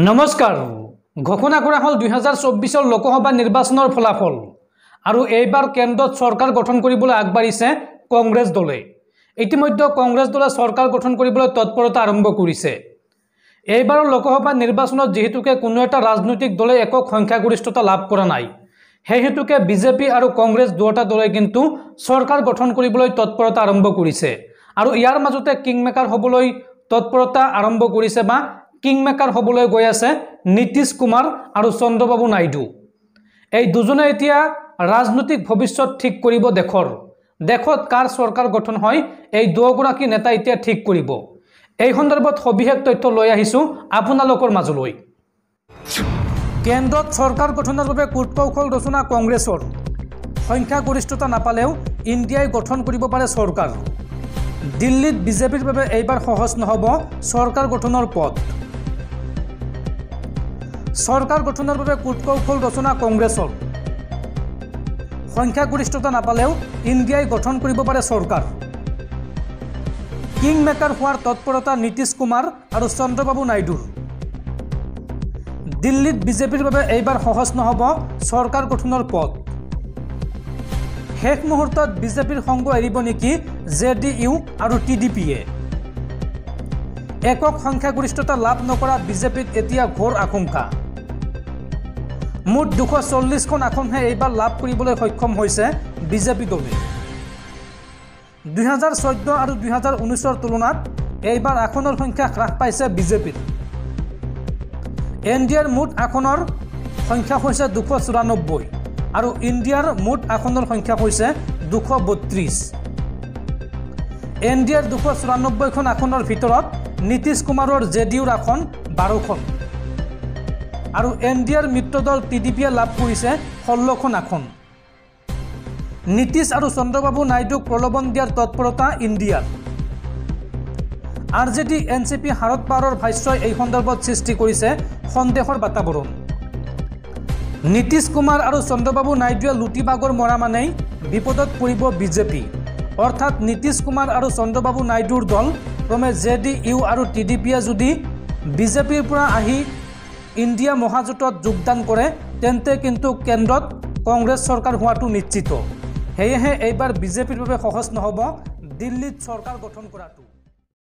নমস্কাৰ ঘোষণা কৰা হল 2024 লোকসভা নিৰ্বাচনৰ ফলাফল আৰু এইবাৰ কেন্দ্ৰত চৰকাৰ গঠন কৰিবলৈ আগবাঢ়িছে কংগ্ৰেছ দলে ইতিমধ্যে কংগ্ৰেছ দলে চৰকাৰ গঠন কৰিবলৈ তৎপৰতা আৰম্ভ কৰিছে এইবাৰ লোকসভা নিৰ্বাচনত যেহেতুকে কোনো এটা ৰাজনৈতিক দলে একক সংখ্যাগৰিষ্ঠতা লাভ কৰা নাই সেই হেতুকে বিজেপি আৰু কংগ্ৰেছ দুটা দলে কিন্তু চৰকাৰ গঠন কৰিবলৈ তৎপৰতা আৰম্ভ কৰিছে আৰু ইয়াৰ মাজতে কিংমেকাৰ হ'বলৈ তৎপৰতা আৰম্ভ কৰিছে বা কিংমেকাৰ হ'বলৈ গৈ আছে নীতিশ কুমাৰ আৰু চন্দ্ৰবাবু নাইডু এই দুজনে এতিয়া ৰাজনৈতিক ভৱিষ্যত ঠিক কৰিব দেখত কাৰ চৰকাৰ গঠন হয় এই দুগৰাকী নেতা এতিয়া ঠিক কৰিব এই সন্দৰ্ভত সবিশেষ তথ্য লৈ আহিছো আপোনালোকৰ মাজলৈ কেন্দ্ৰত চৰকাৰ গঠনৰ বাবে কূটকৌশল ৰচনা কংগ্ৰেছৰ সংখ্যাগৰিষ্ঠতা নাপালেও ইণ্ডিয়াই গঠন কৰিব পাৰে চৰকাৰ দিল্লীত বিজেপিৰ বাবে এইবাৰ সহজ নহব চৰকাৰ গঠনৰ পথ চৰকাৰ গঠনৰ বাবে কূটকৌশল ৰচনা কংগ্ৰেছৰ সংখ্যাগৰিষ্ঠতা নাপালেও ইণ্ডিয়াই গঠন কৰিব পাৰে চৰকাৰ কিংমেকাৰ হোৱাৰ তৎপৰতা নীতিশ কুমাৰ আৰু চন্দ্ৰবাবু নাইডুৰ দিল্লীত বিজেপিৰ বাবে এইবাৰ সহজ নহব চৰকাৰ গঠনৰ পথ শেষ মুহূৰ্তত বিজেপিৰ সংগ এৰিব নেকি জেডিইউ আৰু টিডিপিয়ে একক সংখ্যাগৰিষ্ঠতা লাভ নকৰা বিজেপিত এতিয়া ঘোৰ আশংকা মুঠ 240খন আসনহে এইবাৰ লাভ কৰিবলৈ সক্ষম হৈছে বিজেপি দলে 2014 আৰু 2019ৰ তুলনাত এইবাৰ আসনৰ সংখ্যা হ্ৰাস পাইছে বিজেপিৰ এনডিএৰ মুঠ আসনৰ সংখ্যা হৈছে 294 আৰু ইণ্ডিয়াৰ মুঠ আসনৰ সংখ্যা হৈছে 232 এনডিএৰ 294খন আসনৰ ভিতৰত নীতিশ কুমাৰৰ জেডিইউৰ আসন 12খন আৰু এনডিএৰ মিত্ৰদল টিডিপিয়ে লাভ কৰিছে 16খন আসন নীতিশ আৰু চন্দ্ৰবাবু নাইডুক প্ৰলোভন দিয়াৰ তৎপৰতা ইণ্ডিয়াৰ আৰজেডি এনচিপি হাৰত পাৰৰ ভাষ্যই এই সন্দৰ্ভত সৃষ্টি কৰিছে সন্দেহৰ বাতাবৰণ নীতিশ কুমাৰ আৰু চন্দ্ৰবাবু নাইডুৱে লুটিবাগৰ মৰা মানেই বিপদত পৰিব বিজেপি অৰ্থাৎ নীতিশ কুমাৰ আৰু চন্দ্ৰবাবু নাইডুৰ দল ক্ৰমে জেডিইউ আৰু টিডিপিয়ে যদি বিজেপিৰ পৰা আহি ইণ্ডিয়া মহাজোঁটত যোগদান কৰে তেন্তে কিন্তু কেন্দ্ৰত কংগ্ৰেছ চৰকাৰ হোৱাটো নিশ্চিত সেয়েহে এইবাৰ বিজেপিৰ বাবে সহজ নহব দিল্লীত চৰকাৰ গঠন কৰাটো